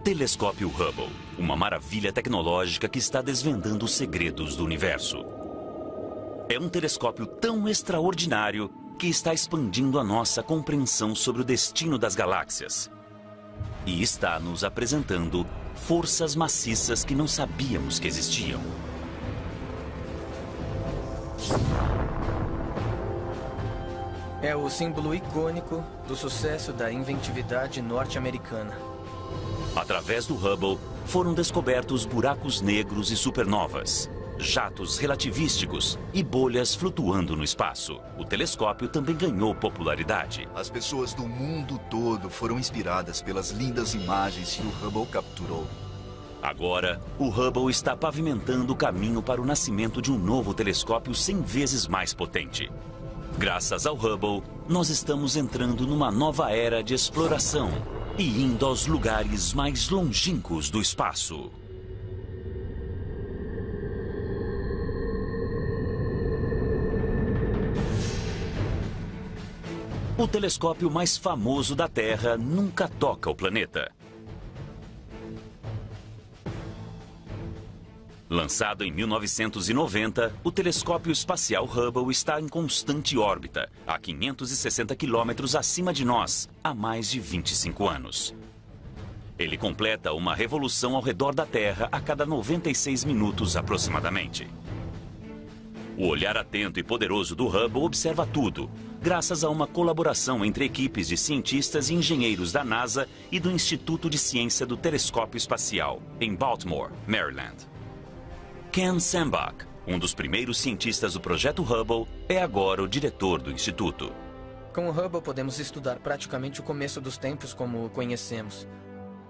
Telescópio Hubble, uma maravilha tecnológica que está desvendando os segredos do universo. É um telescópio tão extraordinário que está expandindo a nossa compreensão sobre o destino das galáxias. E está nos apresentando forças maciças que não sabíamos que existiam. É o símbolo icônico do sucesso da inventividade norte-americana. Através do Hubble, foram descobertos buracos negros e supernovas, jatos relativísticos e bolhas flutuando no espaço. O telescópio também ganhou popularidade. As pessoas do mundo todo foram inspiradas pelas lindas imagens que o Hubble capturou. Agora, o Hubble está pavimentando o caminho para o nascimento de um novo telescópio 100 vezes mais potente. Graças ao Hubble, nós estamos entrando numa nova era de exploração e indo aos lugares mais longínquos do espaço. O telescópio mais famoso da Terra nunca toca o planeta. Lançado em 1990, o telescópio espacial Hubble está em constante órbita, a 560 quilômetros acima de nós, há mais de 25 anos. Ele completa uma revolução ao redor da Terra a cada 96 minutos aproximadamente. O olhar atento e poderoso do Hubble observa tudo, graças a uma colaboração entre equipes de cientistas e engenheiros da NASA e do Instituto de Ciência do Telescópio Espacial, em Baltimore, Maryland. Ken Sembach, um dos primeiros cientistas do projeto Hubble, é agora o diretor do instituto. Com o Hubble podemos estudar praticamente o começo dos tempos como o conhecemos.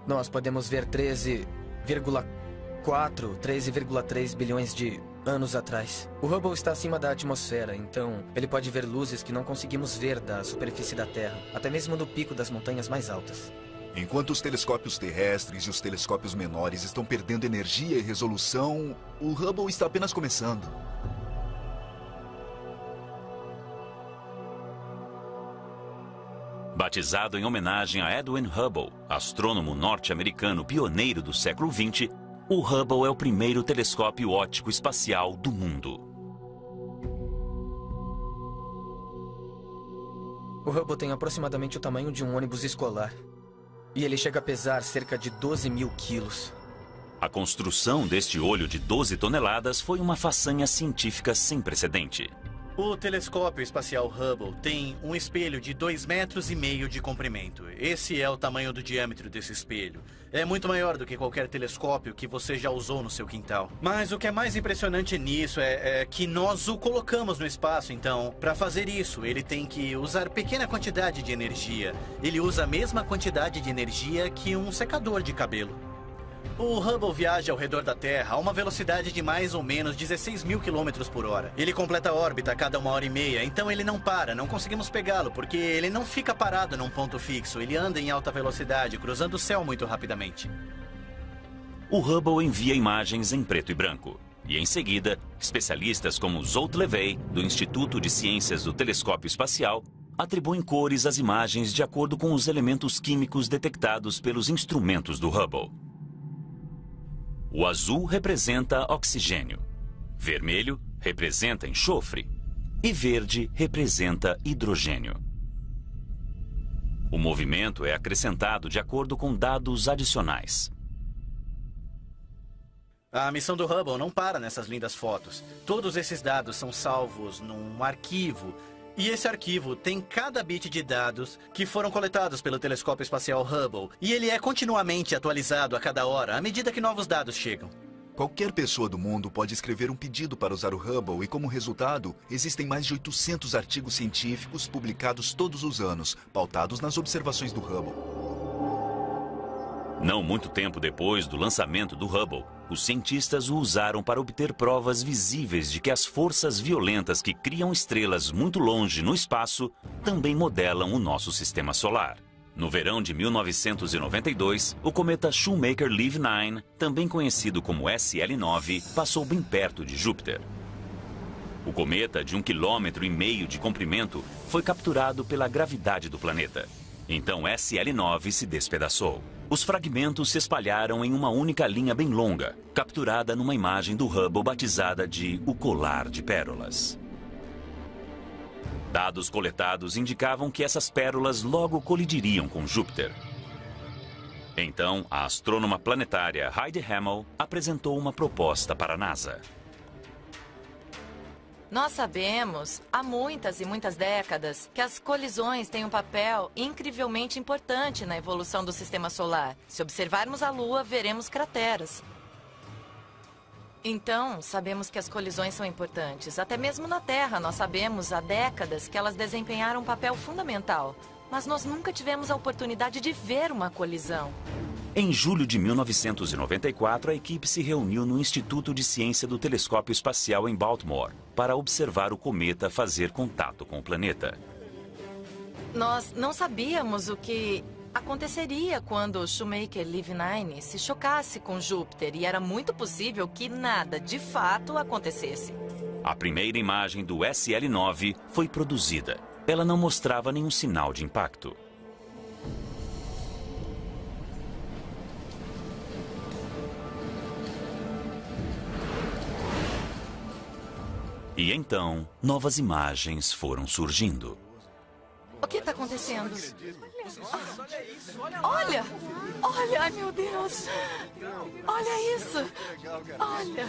Nós podemos ver 13,3 bilhões de anos atrás. O Hubble está acima da atmosfera, então ele pode ver luzes que não conseguimos ver da superfície da Terra, até mesmo do pico das montanhas mais altas. Enquanto os telescópios terrestres e os telescópios menores estão perdendo energia e resolução, o Hubble está apenas começando. Batizado em homenagem a Edwin Hubble, astrônomo norte-americano pioneiro do século XX, o Hubble é o primeiro telescópio óptico espacial do mundo. O Hubble tem aproximadamente o tamanho de um ônibus escolar. E ele chega a pesar cerca de 12 mil quilos. A construção deste olho de 12 toneladas foi uma façanha científica sem precedente. O telescópio espacial Hubble tem um espelho de 2,5 metros de comprimento. Esse é o tamanho do diâmetro desse espelho. É muito maior do que qualquer telescópio que você já usou no seu quintal. Mas o que é mais impressionante nisso é que nós o colocamos no espaço, então, para fazer isso, ele tem que usar pequena quantidade de energia. Ele usa a mesma quantidade de energia que um secador de cabelo. O Hubble viaja ao redor da Terra a uma velocidade de mais ou menos 16 mil quilômetros por hora. Ele completa a órbita a cada 1h30, então ele não para, não conseguimos pegá-lo, porque ele não fica parado num ponto fixo. Ele anda em alta velocidade, cruzando o céu muito rapidamente. O Hubble envia imagens em preto e branco. E em seguida, especialistas como Zolt Levey, do Instituto de Ciências do Telescópio Espacial, atribuem cores às imagens de acordo com os elementos químicos detectados pelos instrumentos do Hubble. O azul representa oxigênio, vermelho representa enxofre e verde representa hidrogênio. O movimento é acrescentado de acordo com dados adicionais. A missão do Hubble não para nessas lindas fotos. Todos esses dados são salvos num arquivo. E esse arquivo tem cada bit de dados que foram coletados pelo telescópio espacial Hubble. E ele é continuamente atualizado a cada hora, à medida que novos dados chegam. Qualquer pessoa do mundo pode escrever um pedido para usar o Hubble e, como resultado, existem mais de 800 artigos científicos publicados todos os anos, pautados nas observações do Hubble. Não muito tempo depois do lançamento do Hubble, os cientistas o usaram para obter provas visíveis de que as forças violentas que criam estrelas muito longe no espaço também modelam o nosso sistema solar. No verão de 1992, o cometa Shoemaker-Levy 9, também conhecido como SL9, passou bem perto de Júpiter. O cometa, de 1,5 km de comprimento, foi capturado pela gravidade do planeta. Então SL9 se despedaçou. Os fragmentos se espalharam em uma única linha bem longa, capturada numa imagem do Hubble batizada de O Colar de Pérolas. Dados coletados indicavam que essas pérolas logo colidiriam com Júpiter. Então, a astrônoma planetária Heidi Hammel apresentou uma proposta para a NASA. Nós sabemos, há muitas e muitas décadas, que as colisões têm um papel incrivelmente importante na evolução do sistema solar. Se observarmos a Lua, veremos crateras. Então, sabemos que as colisões são importantes. Até mesmo na Terra, nós sabemos há décadas que elas desempenharam um papel fundamental. Mas nós nunca tivemos a oportunidade de ver uma colisão. Em julho de 1994, a equipe se reuniu no Instituto de Ciência do Telescópio Espacial em Baltimore para observar o cometa fazer contato com o planeta. Nós não sabíamos o que aconteceria quando o Shoemaker-Levy-9 se chocasse com Júpiter, e era muito possível que nada, de fato, acontecesse. A primeira imagem do SL9 foi produzida. Ela não mostrava nenhum sinal de impacto. E então, novas imagens foram surgindo. O que está acontecendo? Olha! Olha, ai meu Deus! Olha isso! Olha!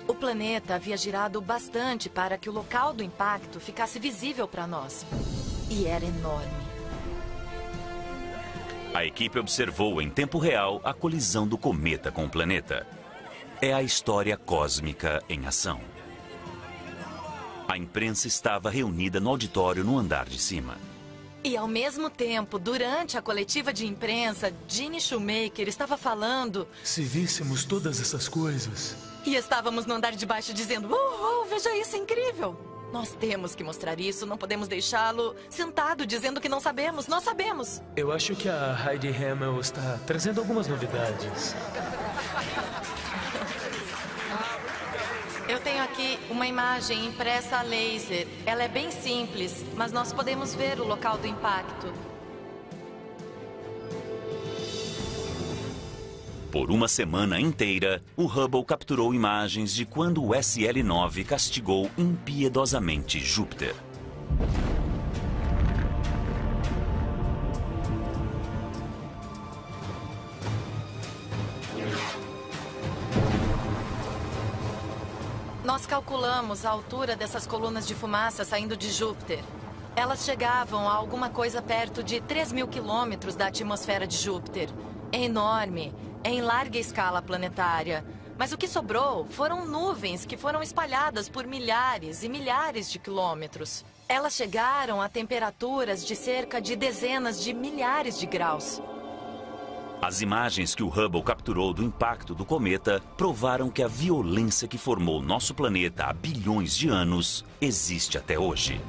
O planeta havia girado bastante para que o local do impacto ficasse visível para nós. E era enorme. A equipe observou em tempo real a colisão do cometa com o planeta. É a história cósmica em ação. A imprensa estava reunida no auditório no andar de cima. E ao mesmo tempo, durante a coletiva de imprensa, Gene Shoemaker estava falando... Se víssemos todas essas coisas... E estávamos no andar de baixo dizendo, veja isso, é incrível! Nós temos que mostrar isso, não podemos deixá-lo sentado dizendo que não sabemos, nós sabemos! Eu acho que a Heidi Hammel está trazendo algumas novidades. Eu tenho aqui uma imagem impressa a laser. Ela é bem simples, mas nós podemos ver o local do impacto. Por uma semana inteira, o Hubble capturou imagens de quando o SL9 castigou impiedosamente Júpiter. Nós calculamos a altura dessas colunas de fumaça saindo de Júpiter. Elas chegavam a alguma coisa perto de 3.000 quilômetros da atmosfera de Júpiter. É enorme, é em larga escala planetária. Mas o que sobrou foram nuvens que foram espalhadas por milhares e milhares de quilômetros. Elas chegaram a temperaturas de cerca de dezenas de milhares de graus. As imagens que o Hubble capturou do impacto do cometa provaram que a violência que formou nosso planeta há bilhões de anos existe até hoje.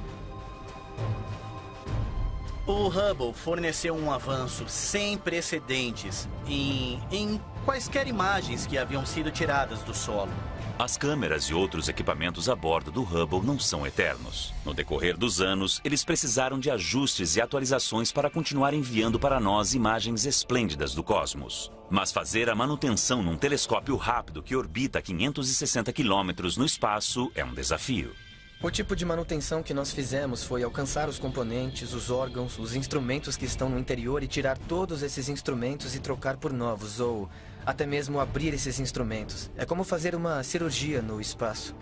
O Hubble forneceu um avanço sem precedentes em quaisquer imagens que haviam sido tiradas do solo. As câmeras e outros equipamentos a bordo do Hubble não são eternos. No decorrer dos anos, eles precisaram de ajustes e atualizações para continuar enviando para nós imagens esplêndidas do cosmos. Mas fazer a manutenção num telescópio rápido que orbita 560 quilômetros no espaço é um desafio. O tipo de manutenção que nós fizemos foi alcançar os componentes, os órgãos, os instrumentos que estão no interior e tirar todos esses instrumentos e trocar por novos, ou até mesmo abrir esses instrumentos. É como fazer uma cirurgia no espaço.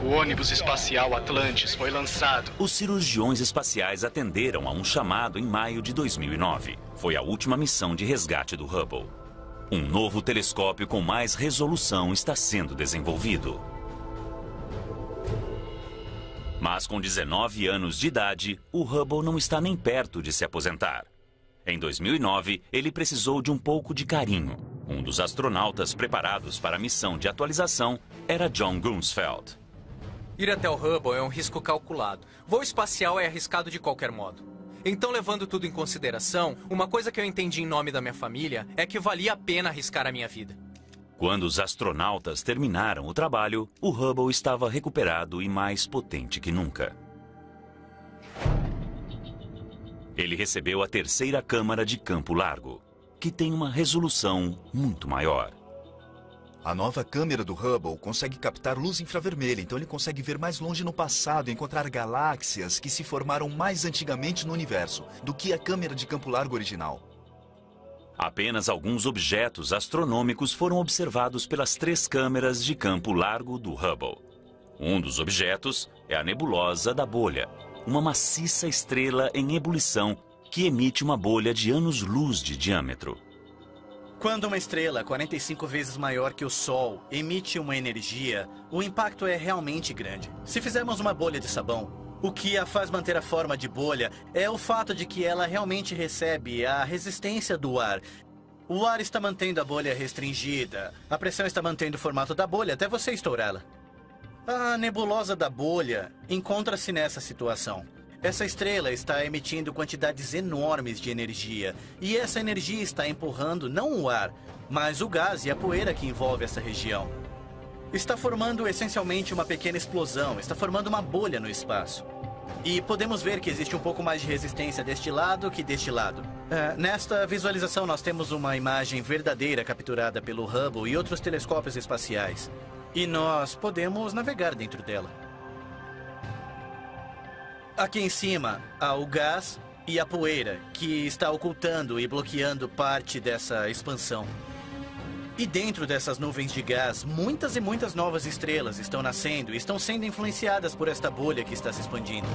O ônibus espacial Atlantis foi lançado. Os cirurgiões espaciais atenderam a um chamado em maio de 2009. Foi a última missão de resgate do Hubble. Um novo telescópio com mais resolução está sendo desenvolvido. Mas com 19 anos de idade, o Hubble não está nem perto de se aposentar. Em 2009, ele precisou de um pouco de carinho. Um dos astronautas preparados para a missão de atualização era John Grunsfeld. Ir até o Hubble é um risco calculado. Voo espacial é arriscado de qualquer modo. Então, levando tudo em consideração, uma coisa que eu entendi em nome da minha família é que valia a pena arriscar a minha vida. Quando os astronautas terminaram o trabalho, o Hubble estava recuperado e mais potente que nunca. Ele recebeu a terceira câmara de campo largo, que tem uma resolução muito maior. A nova câmera do Hubble consegue captar luz infravermelha, então ele consegue ver mais longe no passado e encontrar galáxias que se formaram mais antigamente no universo do que a câmera de campo largo original. Apenas alguns objetos astronômicos foram observados pelas 3 câmeras de campo largo do Hubble. Um dos objetos é a nebulosa da bolha, uma maciça estrela em ebulição que emite uma bolha de anos-luz de diâmetro. Quando uma estrela 45 vezes maior que o Sol emite uma energia, o impacto é realmente grande. Se fizermos uma bolha de sabão, o que a faz manter a forma de bolha é o fato de que ela realmente recebe a resistência do ar. O ar está mantendo a bolha restringida, a pressão está mantendo o formato da bolha até você estourá-la. A nebulosa da bolha encontra-se nessa situação. Essa estrela está emitindo quantidades enormes de energia, e essa energia está empurrando não o ar, mas o gás e a poeira que envolve essa região. Está formando essencialmente uma pequena explosão, está formando uma bolha no espaço. E podemos ver que existe um pouco mais de resistência deste lado que deste lado. Nesta visualização nós temos uma imagem verdadeira capturada pelo Hubble e outros telescópios espaciais. E nós podemos navegar dentro dela. Aqui em cima há o gás e a poeira, que está ocultando e bloqueando parte dessa expansão. E dentro dessas nuvens de gás, muitas e muitas novas estrelas estão nascendo e estão sendo influenciadas por esta bolha que está se expandindo.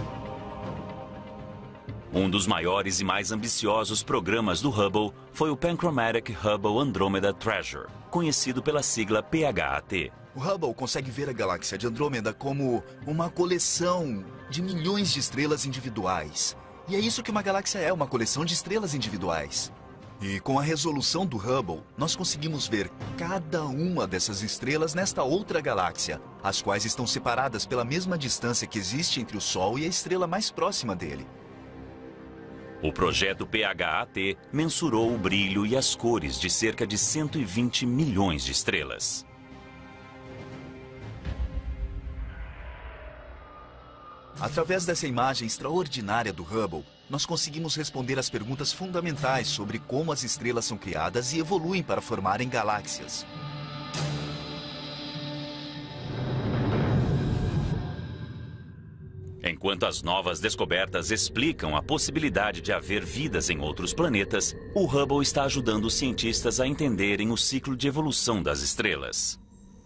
Um dos maiores e mais ambiciosos programas do Hubble foi o Panchromatic Hubble Andromeda Treasure, conhecido pela sigla PHAT. O Hubble consegue ver a galáxia de Andrômeda como uma coleção de milhões de estrelas individuais. E é isso que uma galáxia é, uma coleção de estrelas individuais. E com a resolução do Hubble, nós conseguimos ver cada uma dessas estrelas nesta outra galáxia, as quais estão separadas pela mesma distância que existe entre o Sol e a estrela mais próxima dele. O projeto PHAT mensurou o brilho e as cores de cerca de 120 milhões de estrelas. Através dessa imagem extraordinária do Hubble, nós conseguimos responder às perguntas fundamentais sobre como as estrelas são criadas e evoluem para formarem galáxias. Enquanto as novas descobertas explicam a possibilidade de haver vidas em outros planetas, o Hubble está ajudando os cientistas a entenderem o ciclo de evolução das estrelas.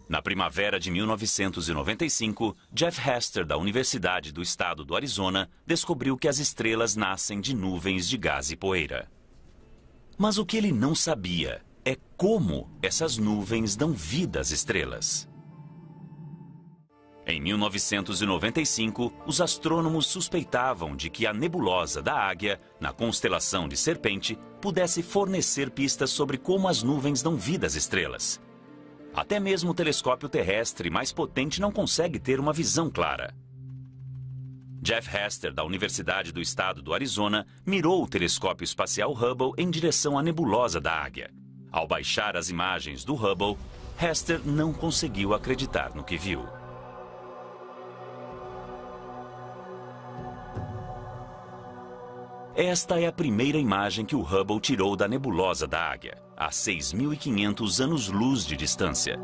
Na primavera de 1995, Jeff Hester, da Universidade do Estado do Arizona, descobriu que as estrelas nascem de nuvens de gás e poeira. Mas o que ele não sabia é como essas nuvens dão vida às estrelas. Em 1995, os astrônomos suspeitavam de que a nebulosa da Águia, na constelação de Serpente, pudesse fornecer pistas sobre como as nuvens dão vida às estrelas. Até mesmo o telescópio terrestre mais potente não consegue ter uma visão clara. Jeff Hester, da Universidade do Estado do Arizona, mirou o telescópio espacial Hubble em direção à nebulosa da Águia. Ao baixar as imagens do Hubble, Hester não conseguiu acreditar no que viu. Esta é a primeira imagem que o Hubble tirou da nebulosa da Águia, a 6.500 anos-luz de distância.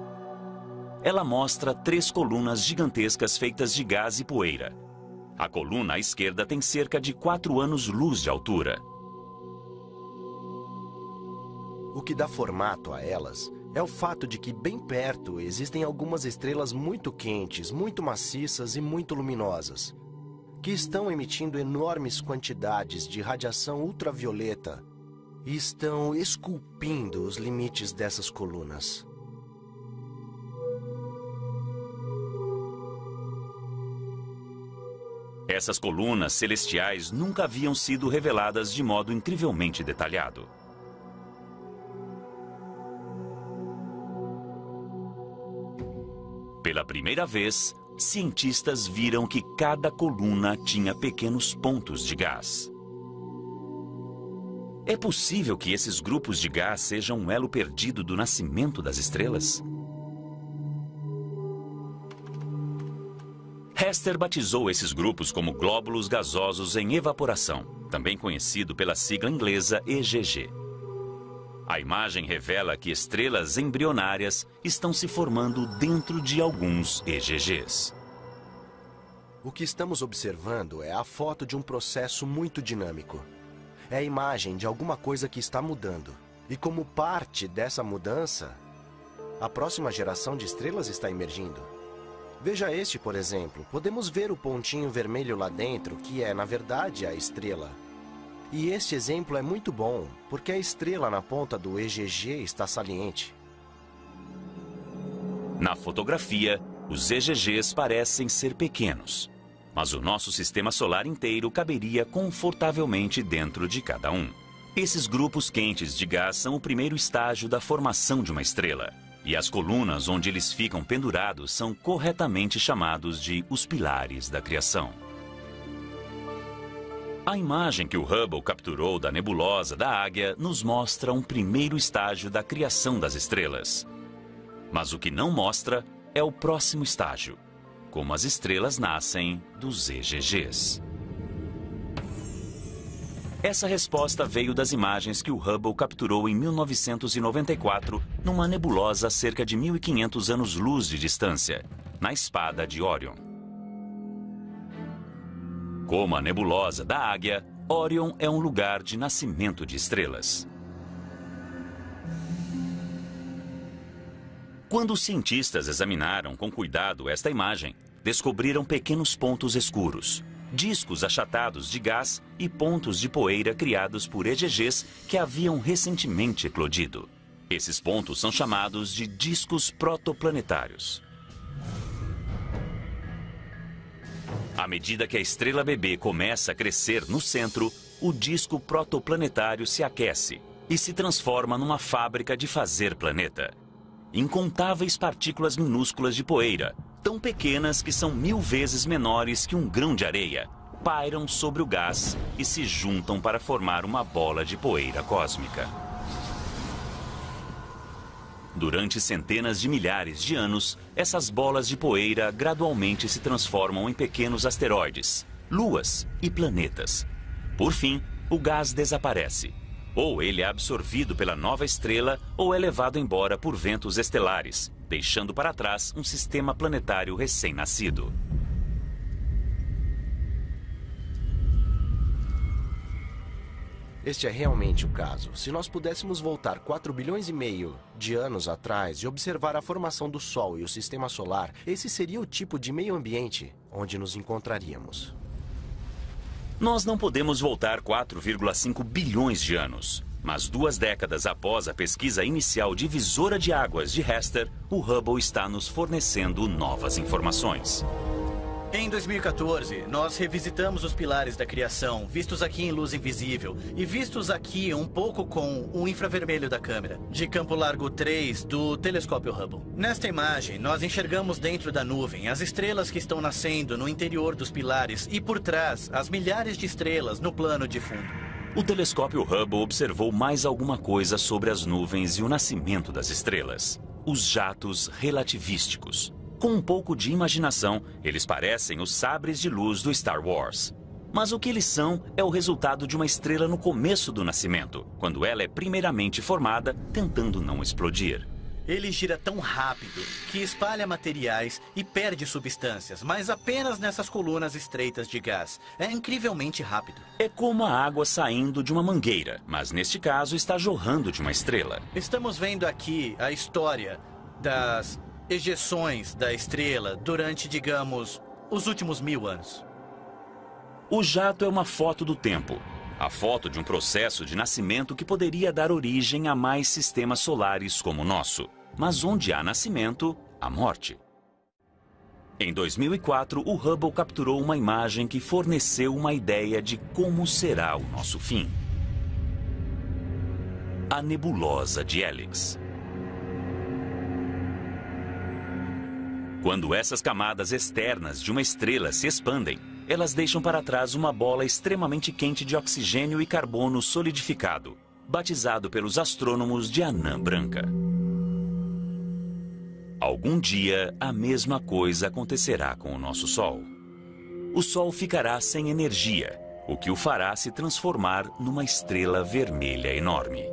Ela mostra 3 colunas gigantescas feitas de gás e poeira. A coluna à esquerda tem cerca de 4 anos-luz de altura. O que dá formato a elas é o fato de que bem perto existem algumas estrelas muito quentes, muito maciças e muito luminosas, que estão emitindo enormes quantidades de radiação ultravioleta e estão esculpindo os limites dessas colunas. Essas colunas celestiais nunca haviam sido reveladas de modo incrivelmente detalhado. Pela primeira vez, cientistas viram que cada coluna tinha pequenos pontos de gás. É possível que esses grupos de gás sejam um elo perdido do nascimento das estrelas? Hester batizou esses grupos como glóbulos gasosos em evaporação, também conhecido pela sigla inglesa EGG. A imagem revela que estrelas embrionárias estão se formando dentro de alguns EGGs. O que estamos observando é a foto de um processo muito dinâmico. É a imagem de alguma coisa que está mudando. E como parte dessa mudança, a próxima geração de estrelas está emergindo. Veja este, por exemplo. Podemos ver o pontinho vermelho lá dentro, que é, na verdade, a estrela. E este exemplo é muito bom, porque a estrela na ponta do EGG está saliente. Na fotografia, os EGGs parecem ser pequenos, mas o nosso sistema solar inteiro caberia confortavelmente dentro de cada um. Esses grupos quentes de gás são o primeiro estágio da formação de uma estrela, e as colunas onde eles ficam pendurados são corretamente chamados de os pilares da criação. A imagem que o Hubble capturou da nebulosa da Águia nos mostra um primeiro estágio da criação das estrelas. Mas o que não mostra é o próximo estágio, como as estrelas nascem dos EGGs. Essa resposta veio das imagens que o Hubble capturou em 1994 numa nebulosa a cerca de 1.500 anos-luz de distância, na espada de Órion. Como a nebulosa da Águia, Órion é um lugar de nascimento de estrelas. Quando os cientistas examinaram com cuidado esta imagem, descobriram pequenos pontos escuros, discos achatados de gás e pontos de poeira criados por EGGs que haviam recentemente eclodido. Esses pontos são chamados de discos protoplanetários. À medida que a estrela bebê começa a crescer no centro, o disco protoplanetário se aquece e se transforma numa fábrica de fazer planeta. Incontáveis partículas minúsculas de poeira, tão pequenas que são 1000 vezes menores que um grão de areia, pairam sobre o gás e se juntam para formar uma bola de poeira cósmica. Durante centenas de milhares de anos, essas bolas de poeira gradualmente se transformam em pequenos asteroides, luas e planetas. Por fim, o gás desaparece. Ou ele é absorvido pela nova estrela ou é levado embora por ventos estelares, deixando para trás um sistema planetário recém-nascido. Este é realmente o caso. Se nós pudéssemos voltar 4 bilhões e meio de anos atrás e observar a formação do Sol e o Sistema Solar, esse seria o tipo de meio ambiente onde nos encontraríamos. Nós não podemos voltar 4,5 bilhões de anos, mas 2 décadas após a pesquisa inicial divisora de águas de Hester, o Hubble está nos fornecendo novas informações. Em 2014, nós revisitamos os pilares da criação, vistos aqui em luz invisível e vistos aqui um pouco com o infravermelho da câmera, de campo largo 3 do telescópio Hubble. Nesta imagem, nós enxergamos dentro da nuvem as estrelas que estão nascendo no interior dos pilares e por trás as milhares de estrelas no plano de fundo. O telescópio Hubble observou mais alguma coisa sobre as nuvens e o nascimento das estrelas: os jatos relativísticos. Com um pouco de imaginação, eles parecem os sabres de luz do Star Wars. Mas o que eles são é o resultado de uma estrela no começo do nascimento, quando ela é primeiramente formada, tentando não explodir. Ele gira tão rápido que espalha materiais e perde substâncias, mas apenas nessas colunas estreitas de gás. É incrivelmente rápido. É como a água saindo de uma mangueira, mas neste caso está jorrando de uma estrela. Estamos vendo aqui a história das ejeções da estrela durante, digamos, os últimos 1000 anos. O jato é uma foto do tempo. A foto de um processo de nascimento que poderia dar origem a mais sistemas solares como o nosso. Mas onde há nascimento, há morte. Em 2004, o Hubble capturou uma imagem que forneceu uma ideia de como será o nosso fim. A nebulosa de Helix. Quando essas camadas externas de uma estrela se expandem, elas deixam para trás uma bola extremamente quente de oxigênio e carbono solidificado, batizado pelos astrônomos de anã branca. Algum dia, a mesma coisa acontecerá com o nosso Sol. O Sol ficará sem energia, o que o fará se transformar numa estrela vermelha enorme.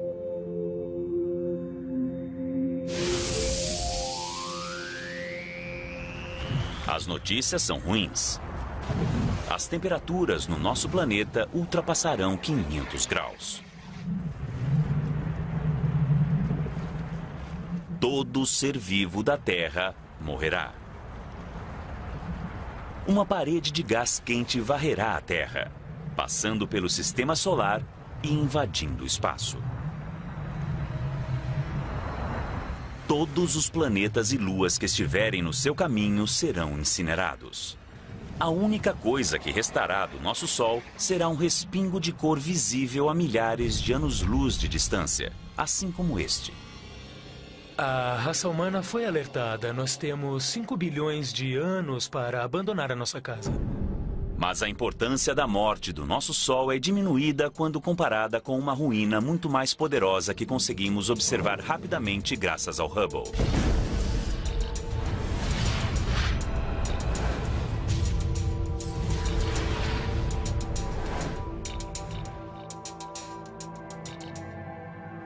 As notícias são ruins. As temperaturas no nosso planeta ultrapassarão 500 graus. Todo ser vivo da Terra morrerá. Uma parede de gás quente varrerá a Terra, passando pelo sistema solar e invadindo o espaço. Todos os planetas e luas que estiverem no seu caminho serão incinerados. A única coisa que restará do nosso Sol será um respingo de cor visível a milhares de anos-luz de distância, assim como este. A raça humana foi alertada. Nós temos 5 bilhões de anos para abandonar a nossa casa. Mas a importância da morte do nosso Sol é diminuída quando comparada com uma ruína muito mais poderosa que conseguimos observar rapidamente graças ao Hubble.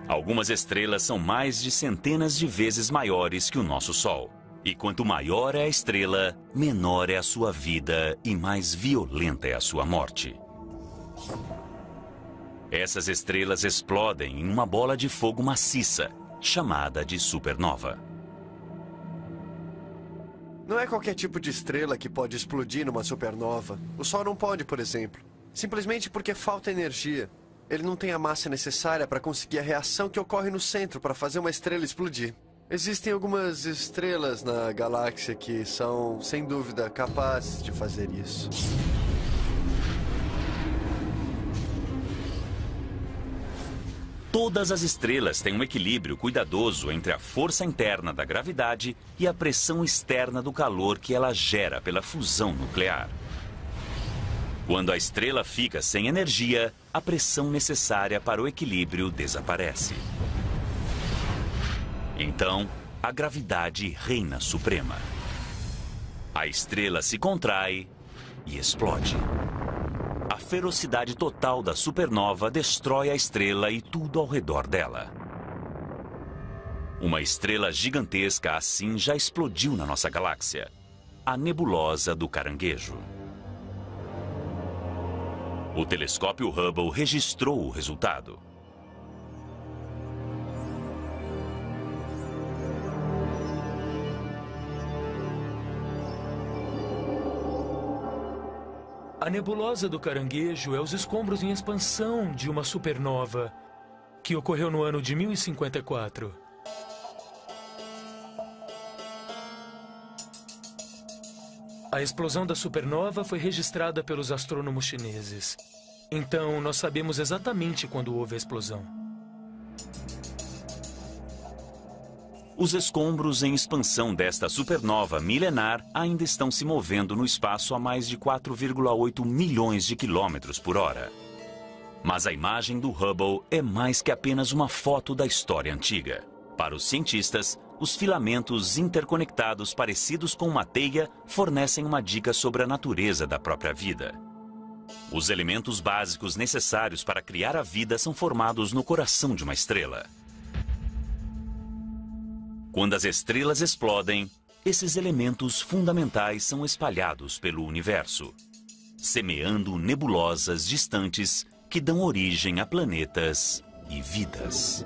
Algumas estrelas são mais de centenas de vezes maiores que o nosso Sol. E quanto maior é a estrela, menor é a sua vida e mais violenta é a sua morte. Essas estrelas explodem em uma bola de fogo maciça, chamada de supernova. Não é qualquer tipo de estrela que pode explodir numa supernova. O Sol não pode, por exemplo. Simplesmente porque falta energia. Ele não tem a massa necessária para conseguir a reação que ocorre no centro para fazer uma estrela explodir. Existem algumas estrelas na galáxia que são, sem dúvida, capazes de fazer isso. Todas as estrelas têm um equilíbrio cuidadoso entre a força interna da gravidade e a pressão externa do calor que ela gera pela fusão nuclear. Quando a estrela fica sem energia, a pressão necessária para o equilíbrio desaparece. Então, a gravidade reina suprema. A estrela se contrai e explode. A ferocidade total da supernova destrói a estrela e tudo ao redor dela. Uma estrela gigantesca assim já explodiu na nossa galáxia, a nebulosa do Caranguejo. O telescópio Hubble registrou o resultado. A nebulosa do Caranguejo é os escombros em expansão de uma supernova que ocorreu no ano de 1054. A explosão da supernova foi registrada pelos astrônomos chineses. Então, nós sabemos exatamente quando houve a explosão. Os escombros em expansão desta supernova milenar ainda estão se movendo no espaço a mais de 4,8 milhões de quilômetros por hora. Mas a imagem do Hubble é mais que apenas uma foto da história antiga. Para os cientistas, os filamentos interconectados parecidos com uma teia fornecem uma dica sobre a natureza da própria vida. Os elementos básicos necessários para criar a vida são formados no coração de uma estrela. Quando as estrelas explodem, esses elementos fundamentais são espalhados pelo universo, semeando nebulosas distantes que dão origem a planetas e vidas.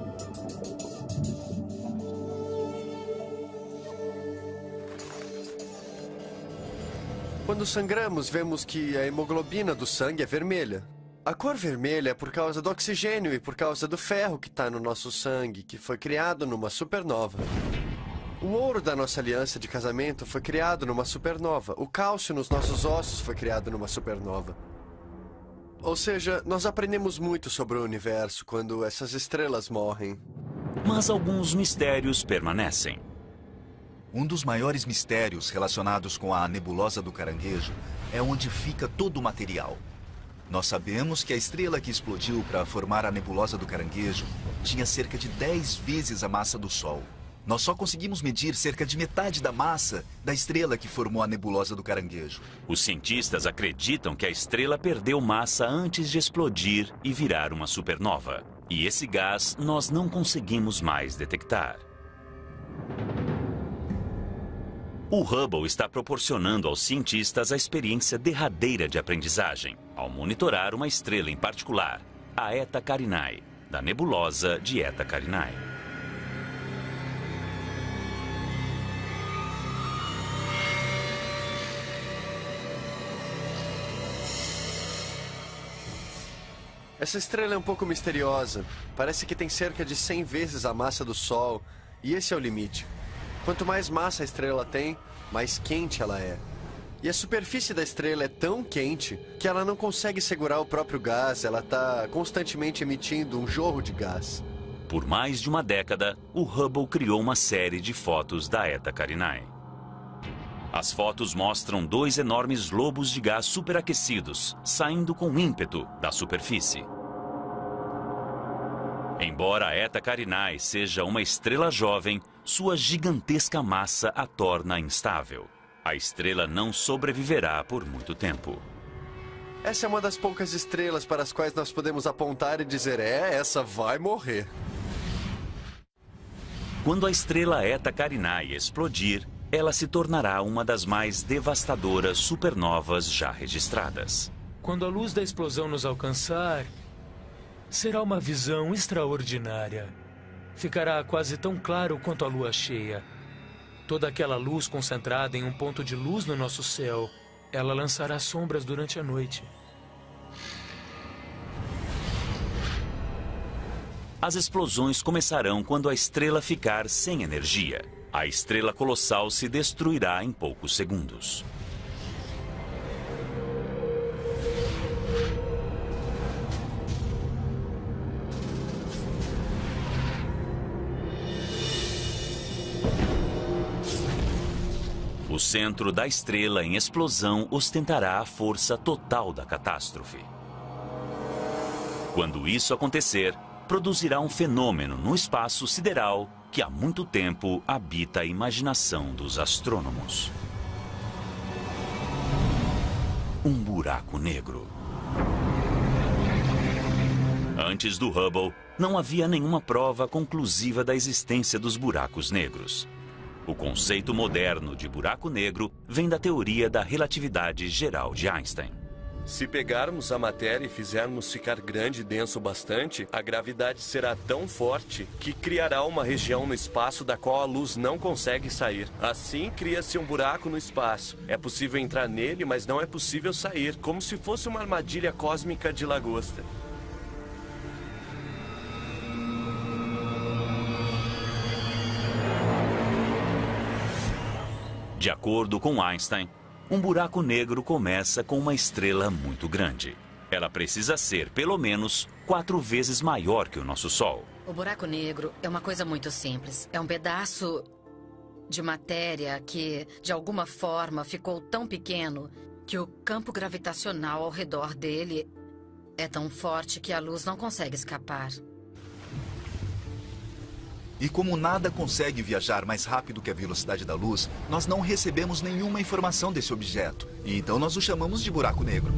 Quando sangramos, vemos que a hemoglobina do sangue é vermelha. A cor vermelha é por causa do oxigênio e por causa do ferro que está no nosso sangue, que foi criado numa supernova. O ouro da nossa aliança de casamento foi criado numa supernova. O cálcio nos nossos ossos foi criado numa supernova. Ou seja, nós aprendemos muito sobre o universo quando essas estrelas morrem. Mas alguns mistérios permanecem. Um dos maiores mistérios relacionados com a nebulosa do Caranguejo é onde fica todo o material. Nós sabemos que a estrela que explodiu para formar a nebulosa do Caranguejo tinha cerca de 10 vezes a massa do Sol. Nós só conseguimos medir cerca de metade da massa da estrela que formou a nebulosa do Caranguejo. Os cientistas acreditam que a estrela perdeu massa antes de explodir e virar uma supernova. E esse gás nós não conseguimos mais detectar. O Hubble está proporcionando aos cientistas a experiência derradeira de aprendizagem, ao monitorar uma estrela em particular, a Eta Carinae, da nebulosa de Eta Carinae. Essa estrela é um pouco misteriosa. Parece que tem cerca de 100 vezes a massa do Sol, e esse é o limite. Quanto mais massa a estrela tem, mais quente ela é. E a superfície da estrela é tão quente que ela não consegue segurar o próprio gás, ela está constantemente emitindo um jorro de gás. Por mais de uma década, o Hubble criou uma série de fotos da Eta Carinae. As fotos mostram 2 enormes globos de gás superaquecidos, saindo com ímpeto da superfície. Embora a Eta Carinae seja uma estrela jovem, sua gigantesca massa a torna instável. A estrela não sobreviverá por muito tempo. Essa é uma das poucas estrelas para as quais nós podemos apontar e dizer, essa vai morrer. Quando a estrela Eta Carinae explodir, ela se tornará uma das mais devastadoras supernovas já registradas. Quando a luz da explosão nos alcançar, será uma visão extraordinária. Ficará quase tão claro quanto a lua cheia. Toda aquela luz concentrada em um ponto de luz no nosso céu, ela lançará sombras durante a noite. As explosões começarão quando a estrela ficar sem energia. A estrela colossal se destruirá em poucos segundos. O centro da estrela em explosão ostentará a força total da catástrofe. Quando isso acontecer, produzirá um fenômeno no espaço sideral que há muito tempo habita a imaginação dos astrônomos. Um buraco negro. Antes do Hubble, não havia nenhuma prova conclusiva da existência dos buracos negros. O conceito moderno de buraco negro vem da teoria da relatividade geral de Einstein. Se pegarmos a matéria e fizermos ficar grande e denso bastante, a gravidade será tão forte que criará uma região no espaço da qual a luz não consegue sair. Assim, cria-se um buraco no espaço. É possível entrar nele, mas não é possível sair, como se fosse uma armadilha cósmica de lagosta. De acordo com Einstein, um buraco negro começa com uma estrela muito grande. Ela precisa ser, pelo menos, 4 vezes maior que o nosso Sol. O buraco negro é uma coisa muito simples. É um pedaço de matéria que, de alguma forma, ficou tão pequeno que o campo gravitacional ao redor dele é tão forte que a luz não consegue escapar. E como nada consegue viajar mais rápido que a velocidade da luz, nós não recebemos nenhuma informação desse objeto. E então nós o chamamos de buraco negro.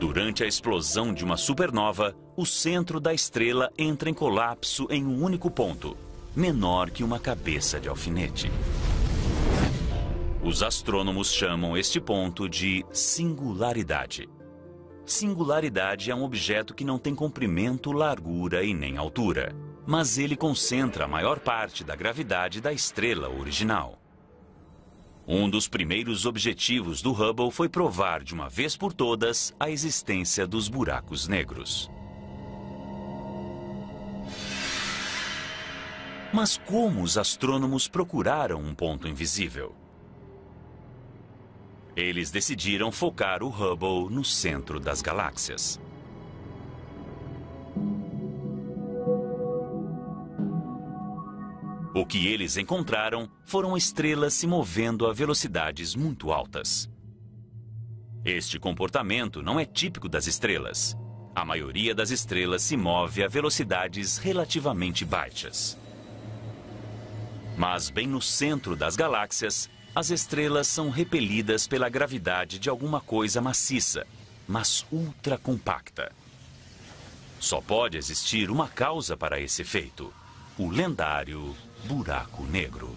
Durante a explosão de uma supernova, o centro da estrela entra em colapso em um único ponto, menor que uma cabeça de alfinete. Os astrônomos chamam este ponto de singularidade. Singularidade é um objeto que não tem comprimento, largura e nem altura, mas ele concentra a maior parte da gravidade da estrela original. Um dos primeiros objetivos do Hubble foi provar de uma vez por todas a existência dos buracos negros. Mas como os astrônomos procuraram um ponto invisível? Eles decidiram focar o Hubble no centro das galáxias. O que eles encontraram foram estrelas se movendo a velocidades muito altas. Este comportamento não é típico das estrelas. A maioria das estrelas se move a velocidades relativamente baixas. Mas bem no centro das galáxias, as estrelas são repelidas pela gravidade de alguma coisa maciça, mas ultra compacta. Só pode existir uma causa para esse efeito: o lendário buraco negro.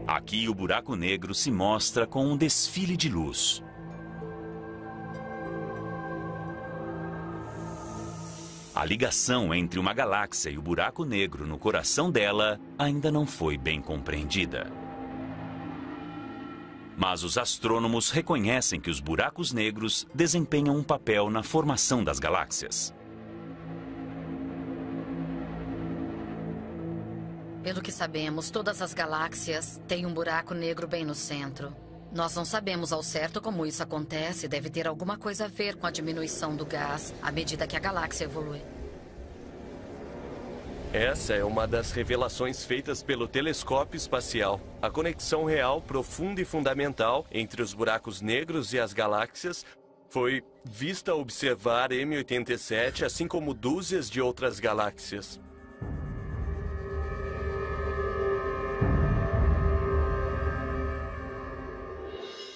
Aqui o buraco negro se mostra com um desfile de luz. A ligação entre uma galáxia e o buraco negro no coração dela ainda não foi bem compreendida. Mas os astrônomos reconhecem que os buracos negros desempenham um papel na formação das galáxias. Pelo que sabemos, todas as galáxias têm um buraco negro bem no centro. Nós não sabemos ao certo como isso acontece. Deve ter alguma coisa a ver com a diminuição do gás à medida que a galáxia evolui. Essa é uma das revelações feitas pelo telescópio espacial. A conexão real, profunda e fundamental entre os buracos negros e as galáxias foi vista ao observar M87, assim como dúzias de outras galáxias.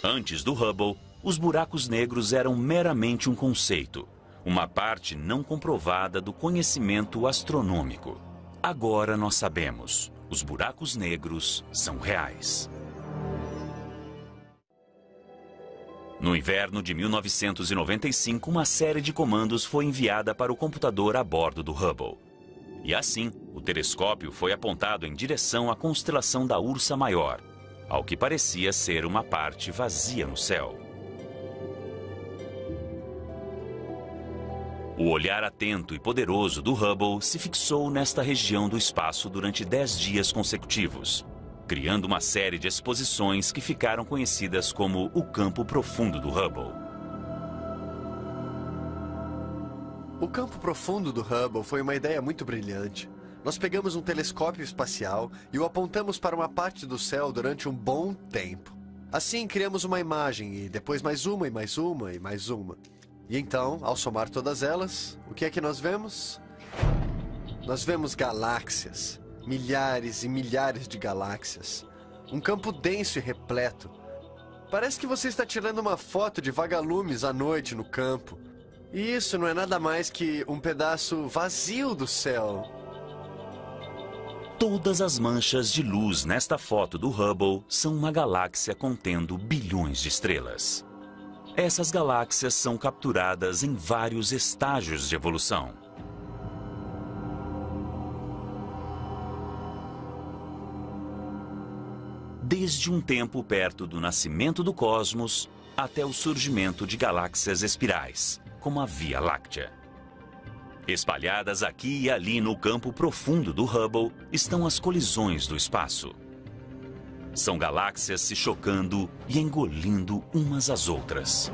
Antes do Hubble, os buracos negros eram meramente um conceito, uma parte não comprovada do conhecimento astronômico. Agora nós sabemos, os buracos negros são reais. No inverno de 1995, uma série de comandos foi enviada para o computador a bordo do Hubble. E assim, o telescópio foi apontado em direção à constelação da Ursa Maior, ao que parecia ser uma parte vazia no céu. O olhar atento e poderoso do Hubble se fixou nesta região do espaço durante 10 dias consecutivos, criando uma série de exposições que ficaram conhecidas como o campo profundo do Hubble. O campo profundo do Hubble foi uma ideia muito brilhante. Nós pegamos um telescópio espacial e o apontamos para uma parte do céu durante um bom tempo. Assim, criamos uma imagem e depois mais uma e mais uma e mais uma. E então, ao somar todas elas, o que é que nós vemos? Nós vemos galáxias, milhares e milhares de galáxias. Um campo denso e repleto. Parece que você está tirando uma foto de vagalumes à noite no campo. E isso não é nada mais que um pedaço vazio do céu. Todas as manchas de luz nesta foto do Hubble são uma galáxia contendo bilhões de estrelas. Essas galáxias são capturadas em vários estágios de evolução. Desde um tempo perto do nascimento do cosmos até o surgimento de galáxias espirais, como a Via Láctea. Espalhadas aqui e ali no campo profundo do Hubble estão as colisões do espaço. São galáxias se chocando e engolindo umas às outras.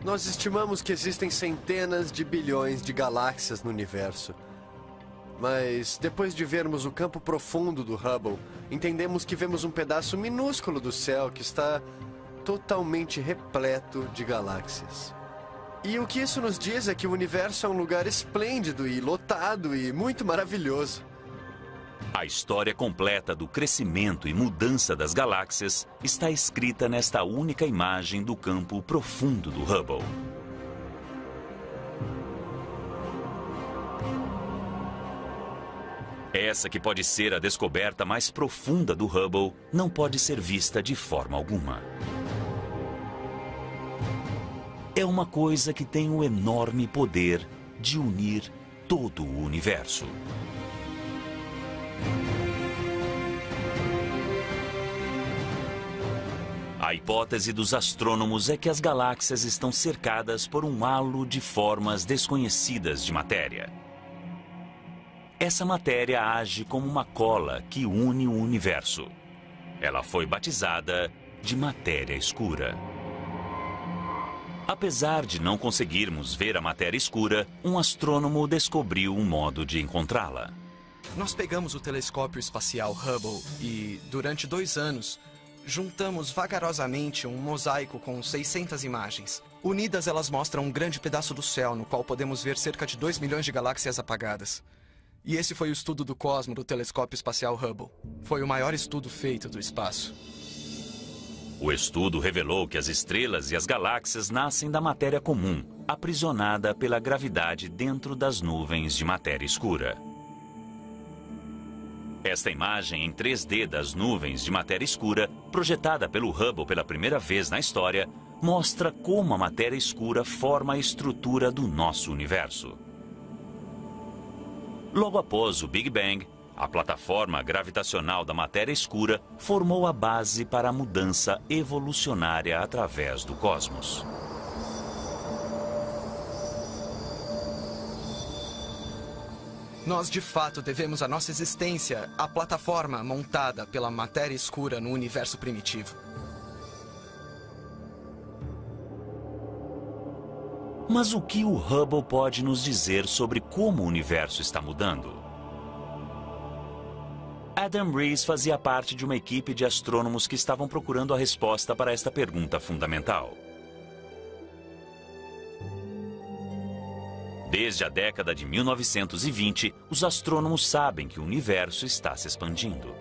Nós estimamos que existem centenas de bilhões de galáxias no universo. Mas, depois de vermos o campo profundo do Hubble, entendemos que vemos um pedaço minúsculo do céu que está totalmente repleto de galáxias. E o que isso nos diz é que o universo é um lugar esplêndido e lotado e muito maravilhoso. A história completa do crescimento e mudança das galáxias está escrita nesta única imagem do campo profundo do Hubble. Essa que pode ser a descoberta mais profunda do Hubble não pode ser vista de forma alguma. É uma coisa que tem o enorme poder de unir todo o universo. A hipótese dos astrônomos é que as galáxias estão cercadas por um halo de formas desconhecidas de matéria. Essa matéria age como uma cola que une o universo. Ela foi batizada de matéria escura. Apesar de não conseguirmos ver a matéria escura, um astrônomo descobriu um modo de encontrá-la. Nós pegamos o telescópio espacial Hubble e, durante 2 anos, juntamos vagarosamente um mosaico com 600 imagens. Unidas, elas mostram um grande pedaço do céu, no qual podemos ver cerca de 2 milhões de galáxias apagadas. E esse foi o estudo do cosmo do telescópio espacial Hubble. Foi o maior estudo feito do espaço. O estudo revelou que as estrelas e as galáxias nascem da matéria comum, aprisionada pela gravidade dentro das nuvens de matéria escura. Esta imagem em 3D das nuvens de matéria escura, projetada pelo Hubble pela primeira vez na história, mostra como a matéria escura forma a estrutura do nosso universo. Logo após o Big Bang, a plataforma gravitacional da matéria escura formou a base para a mudança evolucionária através do cosmos. Nós, de fato, devemos a nossa existência à plataforma montada pela matéria escura no universo primitivo. Mas o que o Hubble pode nos dizer sobre como o universo está mudando? Adam Rees fazia parte de uma equipe de astrônomos que estavam procurando a resposta para esta pergunta fundamental. Desde a década de 1920, os astrônomos sabem que o universo está se expandindo.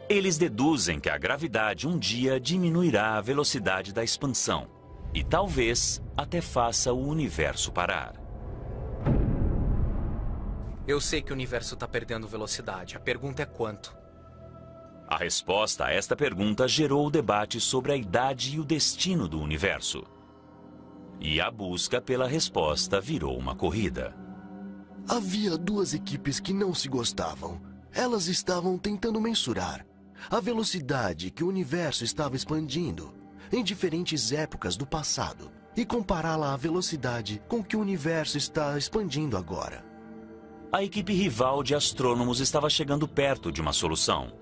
Eles deduzem que a gravidade um dia diminuirá a velocidade da expansão e talvez até faça o universo parar. Eu sei que o universo está perdendo velocidade. A pergunta é quanto? A resposta a esta pergunta gerou o debate sobre a idade e o destino do universo. E a busca pela resposta virou uma corrida. Havia 2 equipes que não se gostavam. Elas estavam tentando mensurar a velocidade que o universo estava expandindo em diferentes épocas do passado e compará-la à velocidade com que o universo está expandindo agora. A equipe rival de astrônomos estava chegando perto de uma solução.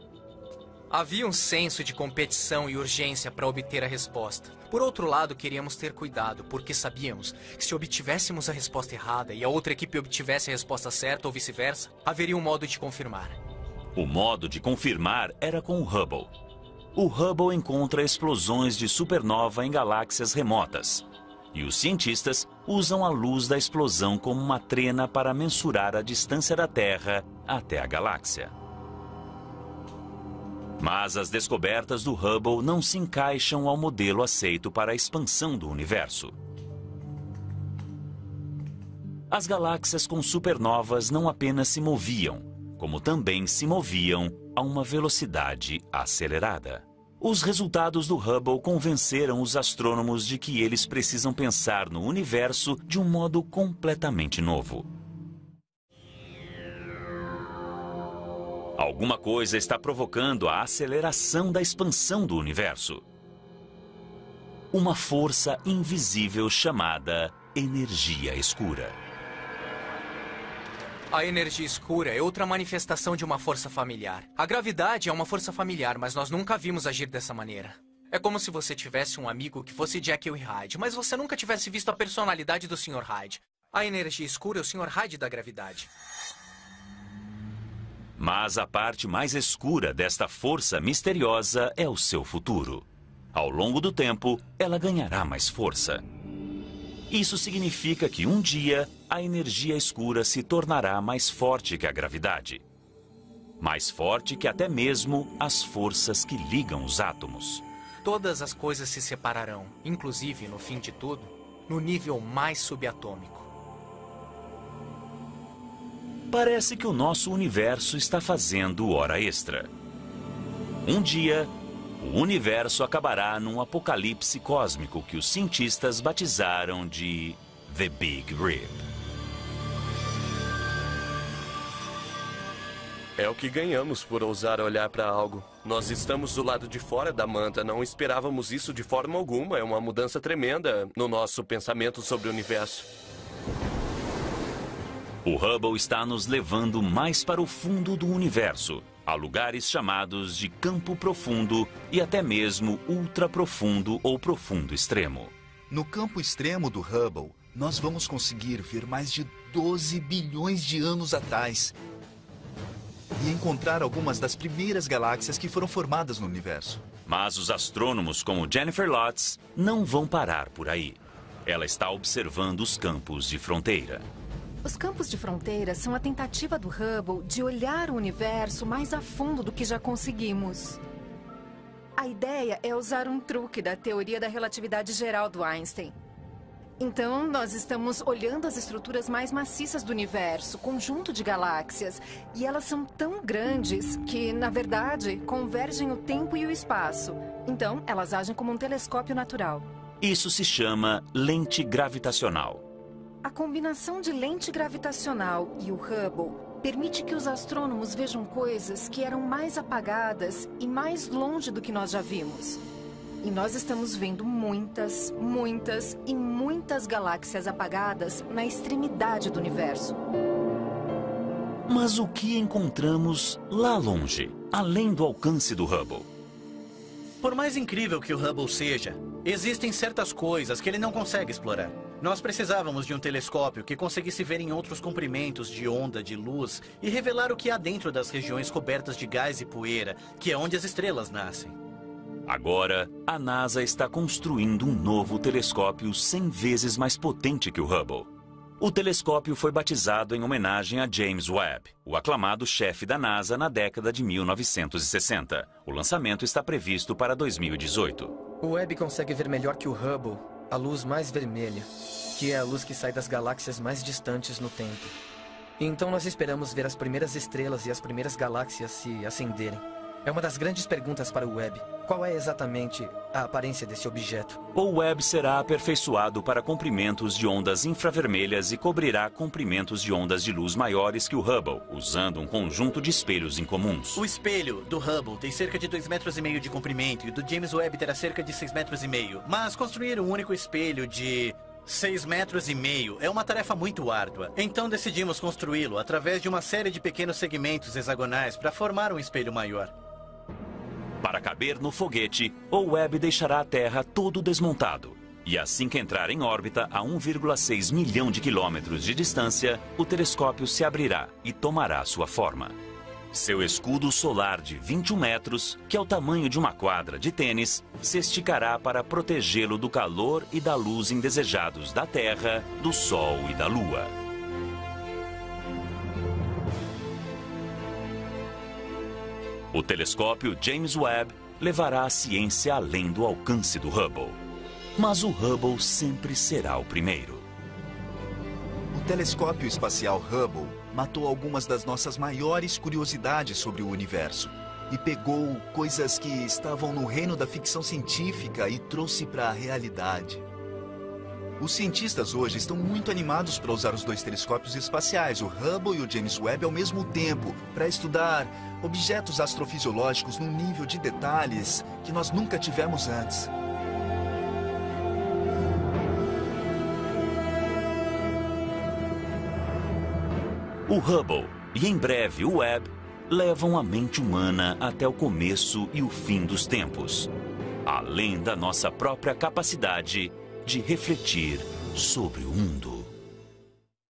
Havia um senso de competição e urgência para obter a resposta. Por outro lado, queríamos ter cuidado, porque sabíamos que se obtivéssemos a resposta errada e a outra equipe obtivesse a resposta certa ou vice-versa, haveria um modo de confirmar. O modo de confirmar era com o Hubble. O Hubble encontra explosões de supernova em galáxias remotas. E os cientistas usam a luz da explosão como uma trena para mensurar a distância da Terra até a galáxia. Mas as descobertas do Hubble não se encaixam ao modelo aceito para a expansão do universo. As galáxias com supernovas não apenas se moviam, como também se moviam a uma velocidade acelerada. Os resultados do Hubble convenceram os astrônomos de que eles precisam pensar no universo de um modo completamente novo. Alguma coisa está provocando a aceleração da expansão do universo. Uma força invisível chamada energia escura. A energia escura é outra manifestação de uma força familiar. A gravidade é uma força familiar, mas nós nunca vimos agir dessa maneira. É como se você tivesse um amigo que fosse Jekyll e Hyde, mas você nunca tivesse visto a personalidade do Sr. Hyde. A energia escura é o Sr. Hyde da gravidade. Mas a parte mais escura desta força misteriosa é o seu futuro. Ao longo do tempo, ela ganhará mais força. Isso significa que um dia a energia escura se tornará mais forte que a gravidade. Mais forte que até mesmo as forças que ligam os átomos. Todas as coisas se separarão, inclusive, no fim de tudo, no nível mais subatômico. Parece que o nosso universo está fazendo hora extra. Um dia, o universo acabará num apocalipse cósmico que os cientistas batizaram de The Big Rip. É o que ganhamos por ousar olhar para algo. Nós estamos do lado de fora da manta, não esperávamos isso de forma alguma. É uma mudança tremenda no nosso pensamento sobre o universo. O Hubble está nos levando mais para o fundo do universo, a lugares chamados de campo profundo e até mesmo ultraprofundo ou profundo extremo. No campo extremo do Hubble, nós vamos conseguir ver mais de 12 bilhões de anos atrás e encontrar algumas das primeiras galáxias que foram formadas no universo. Mas os astrônomos como Jennifer Lotz não vão parar por aí. Ela está observando os campos de fronteira. Os campos de fronteira são a tentativa do Hubble de olhar o universo mais a fundo do que já conseguimos. A ideia é usar um truque da teoria da relatividade geral do Einstein. Então, nós estamos olhando as estruturas mais maciças do universo, conjunto de galáxias, e elas são tão grandes que, na verdade, convergem o tempo e o espaço. Então, elas agem como um telescópio natural. Isso se chama lente gravitacional. A combinação de lente gravitacional e o Hubble permite que os astrônomos vejam coisas que eram mais apagadas e mais longe do que nós já vimos. E nós estamos vendo muitas, muitas e muitas galáxias apagadas na extremidade do universo. Mas o que encontramos lá longe, além do alcance do Hubble? Por mais incrível que o Hubble seja, existem certas coisas que ele não consegue explorar. Nós precisávamos de um telescópio que conseguisse ver em outros comprimentos de onda de luz e revelar o que há dentro das regiões cobertas de gás e poeira, que é onde as estrelas nascem. Agora, a NASA está construindo um novo telescópio 100 vezes mais potente que o Hubble. O telescópio foi batizado em homenagem a James Webb, o aclamado chefe da NASA na década de 1960. O lançamento está previsto para 2018. O Webb consegue ver melhor que o Hubble a luz mais vermelha, que é a luz que sai das galáxias mais distantes no tempo. Então nós esperamos ver as primeiras estrelas e as primeiras galáxias se acenderem. É uma das grandes perguntas para o Webb. Qual é exatamente a aparência desse objeto? O Webb será aperfeiçoado para comprimentos de ondas infravermelhas e cobrirá comprimentos de ondas de luz maiores que o Hubble, usando um conjunto de espelhos incomuns. O espelho do Hubble tem cerca de 2,5 metros de comprimento e o do James Webb terá cerca de 6,5 metros. Mas construir um único espelho de 6,5 metros é uma tarefa muito árdua. Então decidimos construí-lo através de uma série de pequenos segmentos hexagonais para formar um espelho maior. Para caber no foguete, o Webb deixará a Terra todo desmontado. E assim que entrar em órbita a 1,6 milhão de quilômetros de distância, o telescópio se abrirá e tomará sua forma. Seu escudo solar de 21 metros, que é o tamanho de uma quadra de tênis, se esticará para protegê-lo do calor e da luz indesejados da Terra, do Sol e da Lua. O telescópio James Webb levará a ciência além do alcance do Hubble. Mas o Hubble sempre será o primeiro. O telescópio espacial Hubble matou algumas das nossas maiores curiosidades sobre o universo e pegou coisas que estavam no reino da ficção científica e trouxe para a realidade. Os cientistas hoje estão muito animados para usar os dois telescópios espaciais, o Hubble e o James Webb, ao mesmo tempo, para estudar objetos astrofisiológicos num nível de detalhes que nós nunca tivemos antes. O Hubble e, em breve, o Webb levam a mente humana até o começo e o fim dos tempos, além da nossa própria capacidade de refletir sobre o mundo.